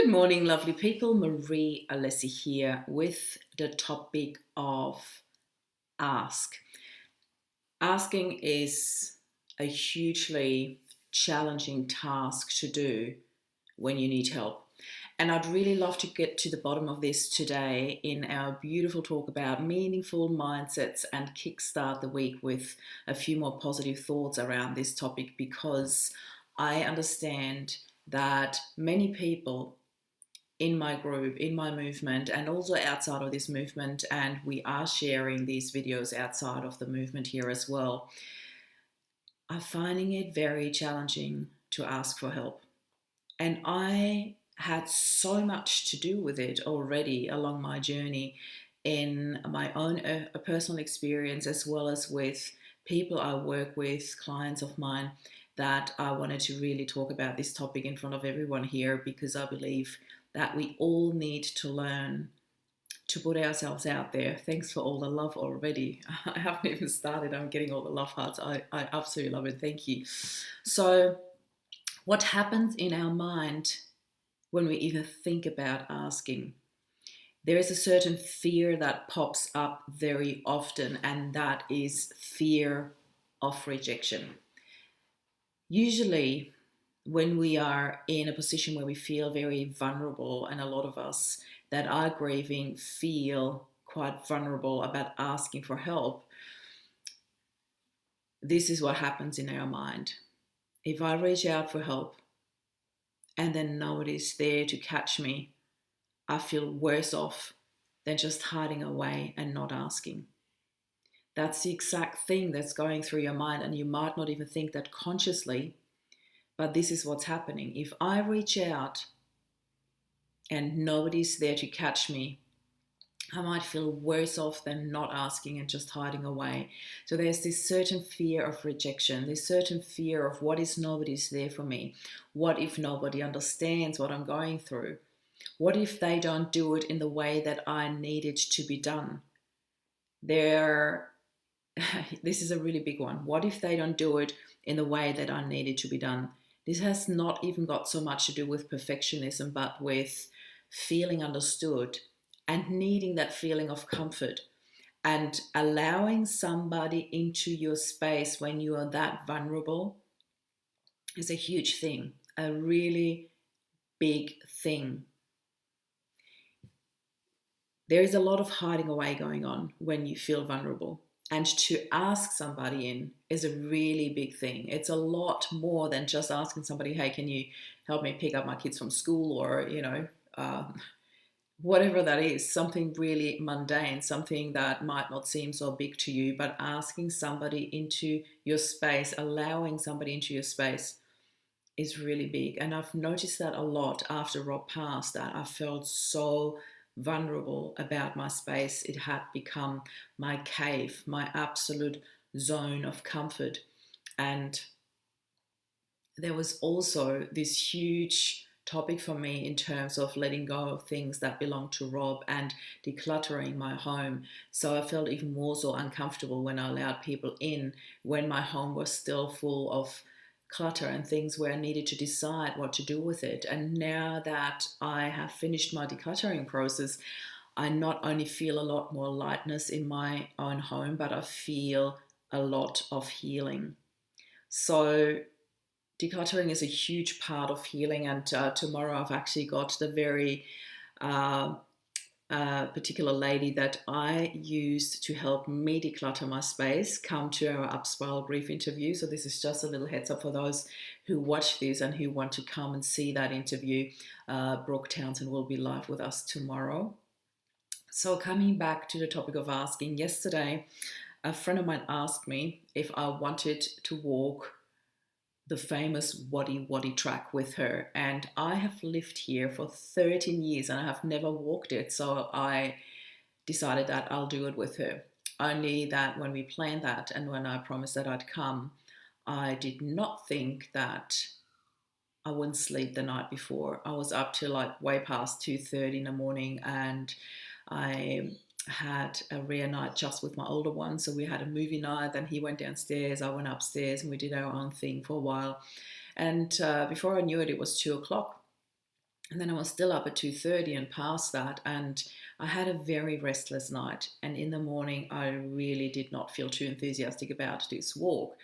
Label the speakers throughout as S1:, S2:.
S1: Good morning, lovely people. Marie Alessi here with the topic of ask. Asking is a hugely challenging task to do when you need help. And I'd really love to get to the bottom of this today in our beautiful talk about meaningful mindsets and kickstart the week with a few more positive thoughts around this topic because I understand that many people in my group, in my movement, and also outside of this movement. And we are sharing these videos outside of the movement here as well. I'm finding it very challenging to ask for help. And I had so much to do with it already along my journey in my own personal experience, as well as with people I work with, clients of mine, that I wanted to really talk about this topic in front of everyone here because I believe that we all need to learn to put ourselves out there. Thanks for all the love already. I haven't even started. I'm getting all the love hearts. I absolutely love it. Thank you. So, what happens in our mind when we even think about asking? There is a certain fear that pops up very often, and that is fear of rejection. Usually, when we are in a position where we feel very vulnerable, and a lot of us that are grieving feel quite vulnerable about asking for help, this is what happens in our mind. If I reach out for help and then nobody's there to catch me, I feel worse off than just hiding away and not asking. That's the exact thing that's going through your mind, and you might not even think that consciously, but this is what's happening. If I reach out and nobody's there to catch me, I might feel worse off than not asking and just hiding away. So there's this certain fear of rejection, this certain fear of what if nobody's there for me? What if nobody understands what I'm going through? What if they don't do it in the way that I need it to be done? There, this is a really big one. What if they don't do it in the way that I need it to be done? This has not even got so much to do with perfectionism, but with feeling understood and needing that feeling of comfort and allowing somebody into your space when you are that vulnerable is a huge thing, a really big thing. There is a lot of hiding away going on when you feel vulnerable. And to ask somebody in is a really big thing. It's a lot more than just asking somebody, hey, can you help me pick up my kids from school, or, whatever that is, something really mundane, something that might not seem so big to you, but asking somebody into your space, allowing somebody into your space is really big. And I've noticed that a lot after Rob passed, that I felt so vulnerable about my space. It had become my cave, my absolute zone of comfort. And there was also this huge topic for me in terms of letting go of things that belonged to Rob and decluttering my home. So I felt even more so uncomfortable when I allowed people in, when my home was still full of clutter and things where I needed to decide what to do with it. And now that I have finished my decluttering process, I not only feel a lot more lightness in my own home, but I feel a lot of healing. So decluttering is a huge part of healing, and tomorrow I've actually got the very particular lady that I used to help me declutter my space come to our Upspiral Grief interview. So this is just a little heads up for those who watch this and who want to come and see that interview. Brooke Townsend will be live with us tomorrow. So coming back to the topic of asking, yesterday a friend of mine asked me if I wanted to walk the famous Wadi Wadi track with her, and I have lived here for 13 years and I have never walked it, so I decided that I'll do it with her. Only that when we planned that and when I promised that I'd come, I did not think that I wouldn't sleep the night before. I was up till like way past 2:30 in the morning, and I had a rare night just with my older one. So we had a movie night, then he went downstairs, I went upstairs, and we did our own thing for a while. And before I knew it, it was 2 o'clock. And then I was still up at 2:30 and past that, and I had a very restless night. And in the morning, I really did not feel too enthusiastic about this walk.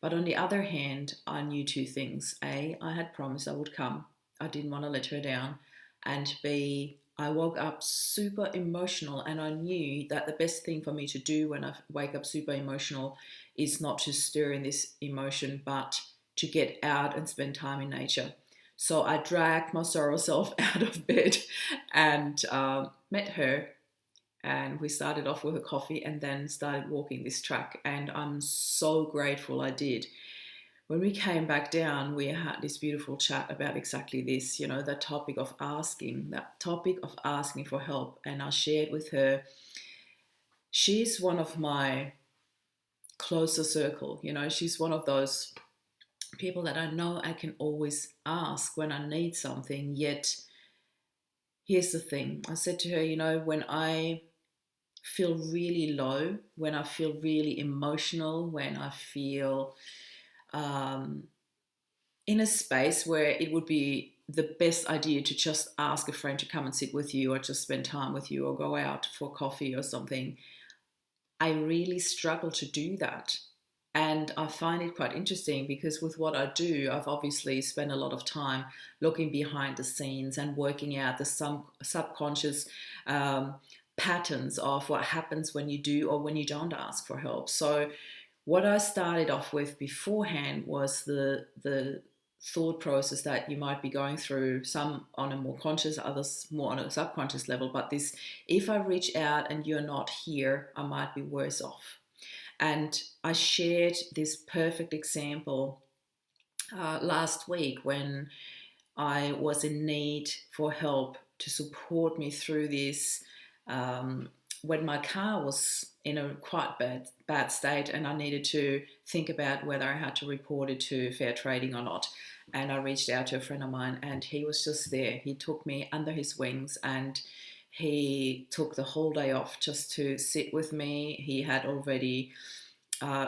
S1: But on the other hand, I knew two things. A, I had promised I would come. I didn't want to let her down. And B, I woke up super emotional, and I knew that the best thing for me to do when I wake up super emotional is not to stir in this emotion, but to get out and spend time in nature. So I dragged my sorrow self out of bed and met her, and we started off with a coffee and then started walking this track, and I'm so grateful I did. When we came back down, we had this beautiful chat about exactly this, that topic of asking for help. And I shared with her, she's one of my closer circle, she's one of those people that I know I can always ask when I need something. Yet here's the thing, I said to her, when I feel really low, when I feel really emotional, when I feel um, in a space where it would be the best idea to just ask a friend to come and sit with you or just spend time with you or go out for coffee or something, I really struggle to do that. And I find it quite interesting because with what I do, I've obviously spent a lot of time looking behind the scenes and working out the subconscious um, patterns of what happens when you do or when you don't ask for help. So what I started off with beforehand was the thought process that you might be going through, some on a more conscious, others more on a subconscious level. But this, if I reach out and you're not here, I might be worse off. And I shared this perfect example last week when I was in need for help to support me through this. When my car was in a quite bad state, and I needed to think about whether I had to report it to fair trading or not. And I reached out to a friend of mine, and he was just there. He took me under his wings, and he took the whole day off just to sit with me. He had already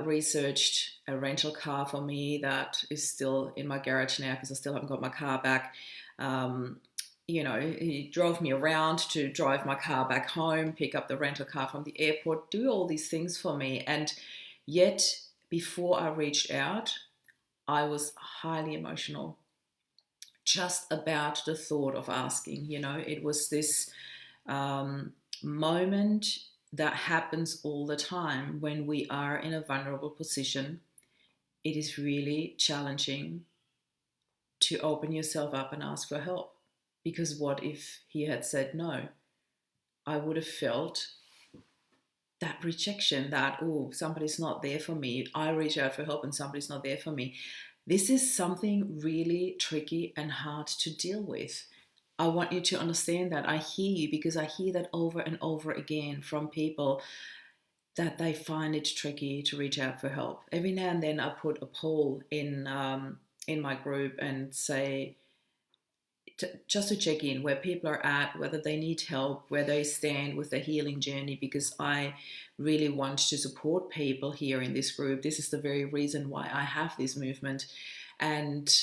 S1: researched a rental car for me that is still in my garage now because I still haven't got my car back. Um, he drove me around to drive my car back home, pick up the rental car from the airport, do all these things for me. And yet, before I reached out, I was highly emotional just about the thought of asking. It was this um, moment that happens all the time when we are in a vulnerable position. It is really challenging to open yourself up and ask for help. Because what if he had said no? I would have felt that rejection that, oh, somebody's not there for me. I reach out for help and somebody's not there for me. This is something really tricky and hard to deal with. I want you to understand that. I hear you because I hear that over and over again from people that they find it tricky to reach out for help. Every now and then I put a poll in my group and say, just to check in where people are at, whether they need help, where they stand with the healing journey, because I really want to support people here in this group. This is the very reason why I have this movement. And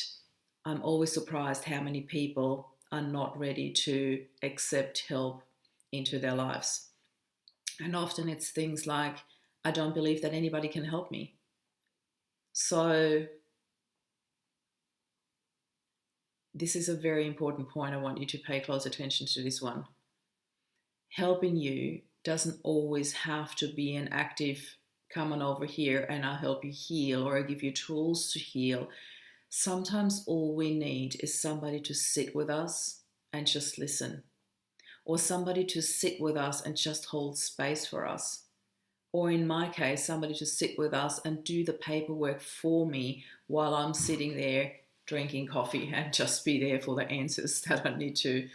S1: I'm always surprised how many people are not ready to accept help into their lives. And often it's things like, I don't believe that anybody can help me. So this is a very important point. I want you to pay close attention to this one. Helping you doesn't always have to be an active, come on over here and I'll help you heal or I give you tools to heal. Sometimes all we need is somebody to sit with us and just listen, or somebody to sit with us and just hold space for us. Or in my case, somebody to sit with us and do the paperwork for me while I'm sitting there drinking coffee and just be there for the answers that I need to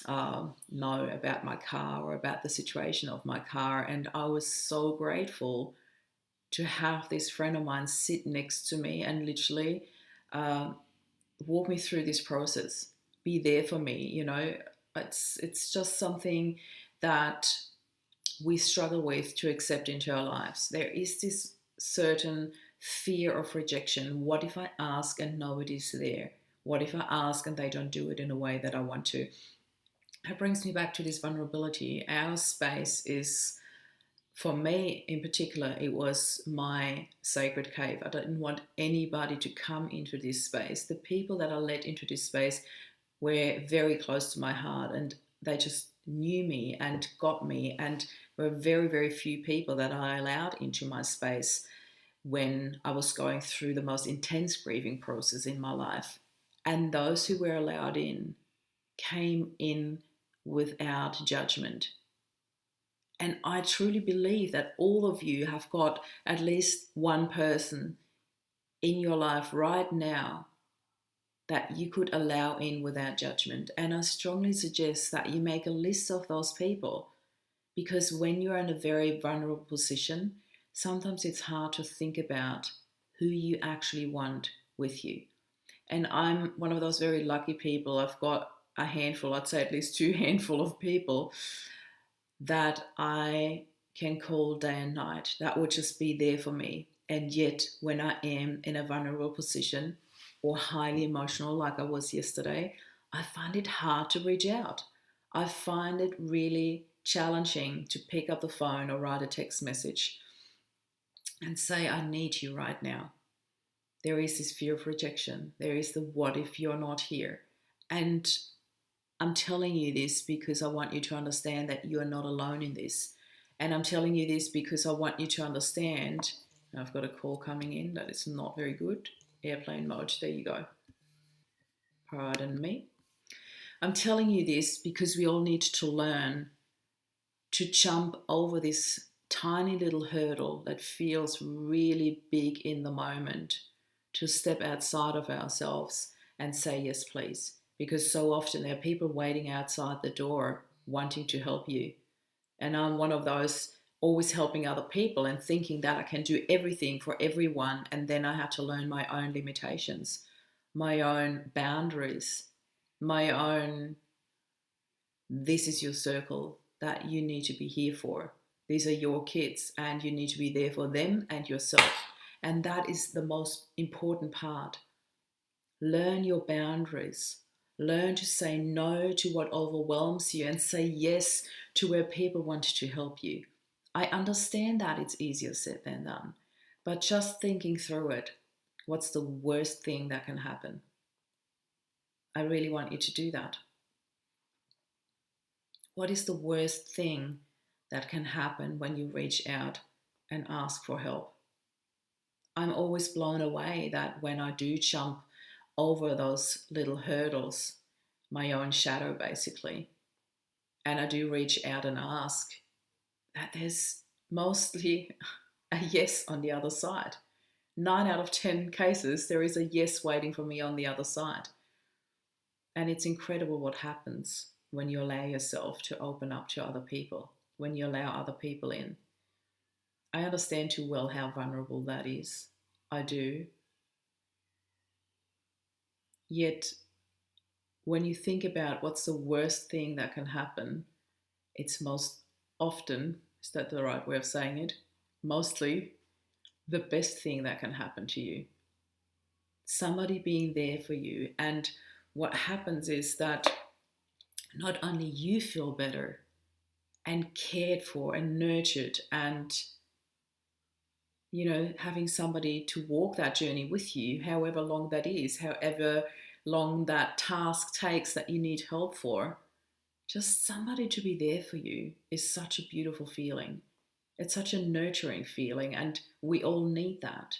S1: know about my car or about the situation of my car. And I was so grateful to have this friend of mine sit next to me and literally uh, walk me through this process, be there for me. It's just something that we struggle with to accept into our lives. There is this certain fear of rejection. What if I ask and nobody's there? What if I ask and they don't do it in a way that I want to? That brings me back to this vulnerability. Our space is, for me in particular, it was my sacred cave. I didn't want anybody to come into this space. The people that I let into this space were very close to my heart, and they just knew me and got me, and were very, very few people that I allowed into my space when I was going through the most intense grieving process in my life. And those who were allowed in came in without judgment. And I truly believe that all of you have got at least one person in your life right now that you could allow in without judgment. And I strongly suggest that you make a list of those people, because when you're in a very vulnerable position, sometimes it's hard to think about who you actually want with you. And I'm one of those very lucky people. I've got a handful, I'd say at least two handful of people that I can call day and night, that would just be there for me. And yet, when I am in a vulnerable position or highly emotional, like I was yesterday, I find it hard to reach out. I find it really challenging to pick up the phone or write a text message and say, I need you right now. There is this fear of rejection. There is the what if you're not here. And I'm telling you this because I want you to understand that you are not alone in this. And I'm telling you this because I want you to understand. I've got a call coming in that is not very good. Airplane mode. There you go. Pardon me. I'm telling you this because we all need to learn to jump over this tiny little hurdle that feels really big in the moment, to step outside of ourselves and say, yes, please. Because so often there are people waiting outside the door wanting to help you. And I'm one of those always helping other people and thinking that I can do everything for everyone. And then I have to learn my own limitations, my own boundaries, my own, this is your circle that you need to be here for. These are your kids and you need to be there for them and yourself. And that is the most important part. Learn your boundaries. Learn to say no to what overwhelms you and say yes to where people want to help you. I understand that it's easier said than done, but just thinking through it, what's the worst thing that can happen? I really want you to do that. What is the worst thing that can happen when you reach out and ask for help? I'm always blown away that when I do jump over those little hurdles, my own shadow basically, and I do reach out and ask, that there's mostly a yes on the other side. 9 out of 10 cases, there is a yes waiting for me on the other side. And it's incredible what happens when you allow yourself to open up to other people, when you allow other people in. I understand too well how vulnerable that is. I do. Yet, when you think about what's the worst thing that can happen, it's most often, is that the right way of saying it? Mostly the best thing that can happen to you. Somebody being there for you. And what happens is that not only you feel better and cared for and nurtured and having somebody to walk that journey with you, however long that is, however long that task takes that you need help for, just somebody to be there for you is such a beautiful feeling. It's such a nurturing feeling, and we all need that.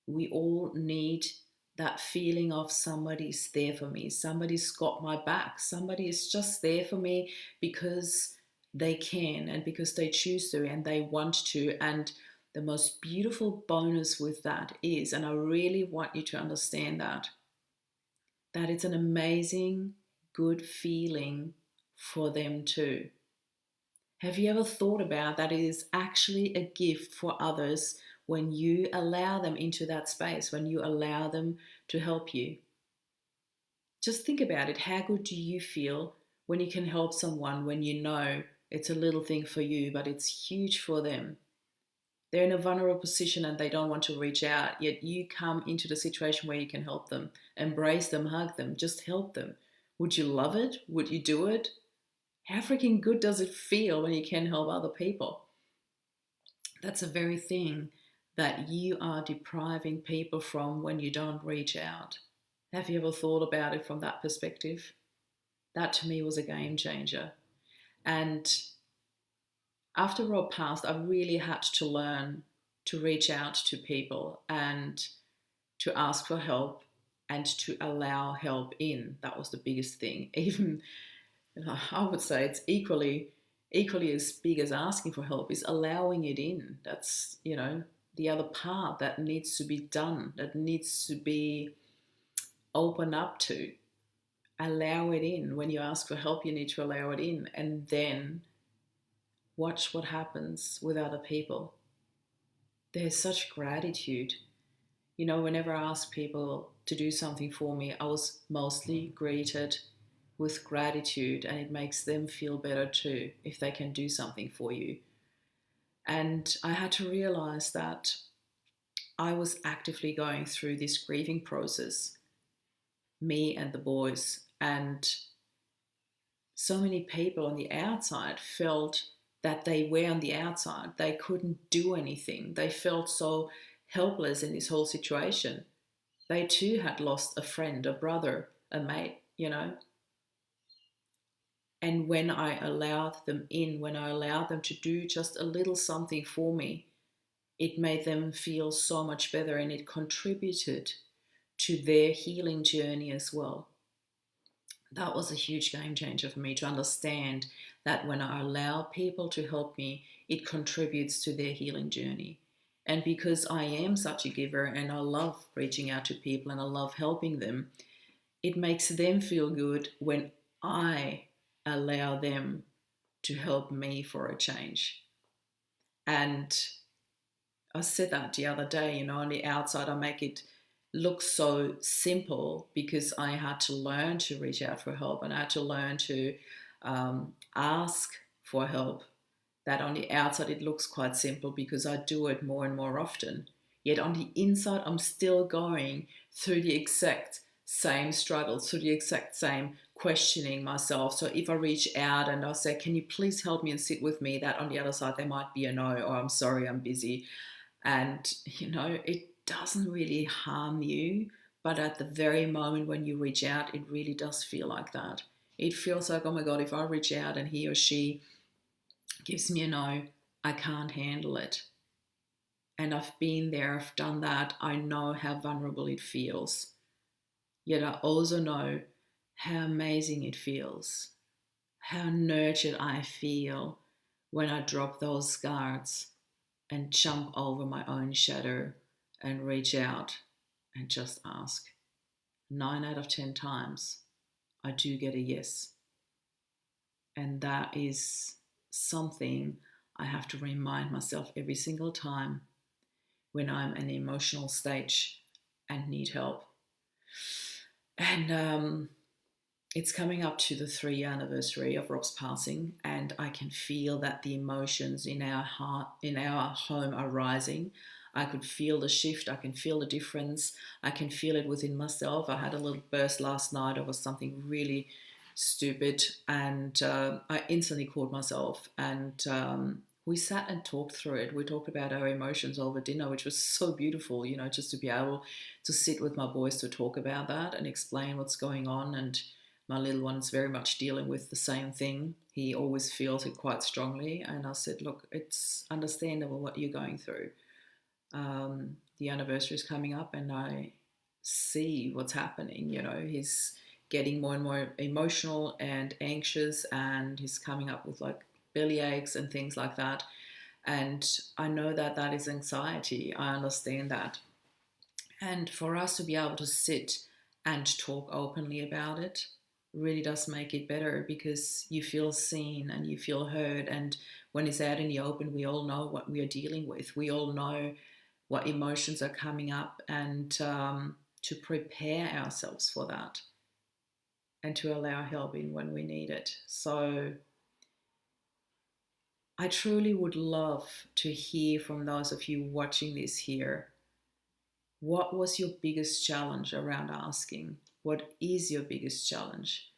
S1: We all need that feeling of somebody's there for me, somebody's got my back, somebody is just there for me because they can and because they choose to and they want to. And the most beautiful bonus with that is, and I really want you to understand that it's an amazing, good feeling for them too. Have you ever thought about that it is actually a gift for others when you allow them into that space, when you allow them to help you? Just think about it. How good do you feel when you can help someone, when you know it's a little thing for you, but it's huge for them? They're in a vulnerable position and they don't want to reach out, yet you come into the situation where you can help them, embrace them, hug them, just help them. Would you love it? Would you do it? How freaking good does it feel when you can help other people? That's the very thing that you are depriving people from when you don't reach out. Have you ever thought about it from that perspective? That to me was a game changer. And after Rob passed, I really had to learn to reach out to people and to ask for help and to allow help in. That was the biggest thing. Even I would say it's equally as big as asking for help is allowing it in. That's, the other part that needs to be done, that needs to be opened up to. Allow it in. When you ask for help, you need to allow it in and then watch what happens with other people. There's such gratitude. Whenever I ask people to do something for me, I was mostly greeted with gratitude, and it makes them feel better too if they can do something for you. And I had to realize that I was actively going through this grieving process, me and the boys, and so many people on the outside felt that they were on the outside. They couldn't do anything. They felt so helpless in this whole situation. They too had lost a friend, a brother, a mate. And when I allowed them in, when I allowed them to do just a little something for me, it made them feel so much better and it contributed to their healing journey as well. That was a huge game changer for me to understand that when I allow people to help me, it contributes to their healing journey. And because I am such a giver and I love reaching out to people and I love helping them, it makes them feel good when I allow them to help me for a change. And I said that the other day, on the outside, I make it look so simple because I had to learn to reach out for help and I had to learn to ask for help. That on the outside, it looks quite simple because I do it more and more often. Yet on the inside, I'm still going through the exact same struggles, through the exact same questioning myself. So if I reach out and I say, can you please help me and sit with me? That on the other side, there might be a no, or I'm sorry, I'm busy. And, it doesn't really harm you. But at the very moment when you reach out, it really does feel like that. It feels like, oh my God, if I reach out and he or she gives me a no, I can't handle it. And I've been there, I've done that. I know how vulnerable it feels. Yet I also know how amazing it feels, how nurtured I feel when I drop those guards and jump over my own shadow and reach out and just ask. 9 out of 10 times, I do get a yes. And that is something I have to remind myself every single time when I'm in an emotional stage and need help. And it's coming up to the 3-year anniversary of Rob's passing, and I can feel that the emotions in our heart, in our home, are rising. I could feel the shift. I can feel the difference. I can feel it within myself. I had a little burst last night over something really stupid, and I instantly caught myself. And we sat and talked through it. We talked about our emotions over dinner, which was so beautiful. Just to be able to sit with my boys to talk about that and explain what's going on. And my little one's very much dealing with the same thing. He always feels it quite strongly. And I said, look, it's understandable what you're going through. The anniversary is coming up and I see what's happening. He's getting more and more emotional and anxious, and he's coming up with like belly aches and things like that. And I know that that is anxiety. I understand that. And for us to be able to sit and talk openly about it really does make it better because you feel seen and you feel heard. And when it's out in the open, we all know what we are dealing with. We all know what emotions are coming up, and to prepare ourselves for that and to allow help in when we need it. So I truly would love to hear from those of you watching this here. What was your biggest challenge around asking? What is your biggest challenge?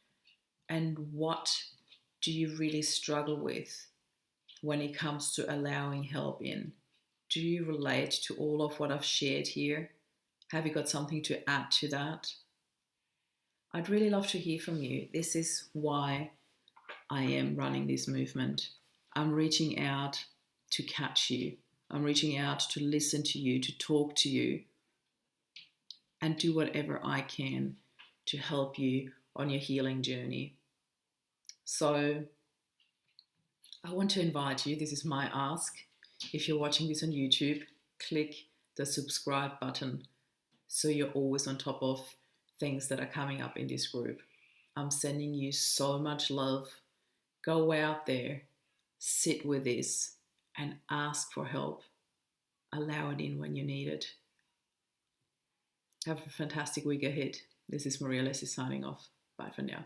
S1: And what do you really struggle with when it comes to allowing help in? Do you relate to all of what I've shared here? Have you got something to add to that? I'd really love to hear from you. This is why I am running this movement. I'm reaching out to catch you. I'm reaching out to listen to you, to talk to you, and do whatever I can to help you on your healing journey. So, I want to invite you, this is my ask. If you're watching this on YouTube, click the subscribe button so you're always on top of things that are coming up in this group. I'm sending you so much love. Go out there, sit with this, and ask for help. Allow it in when you need it. Have a fantastic week ahead. This is Maria Leslie signing off. Bye for now.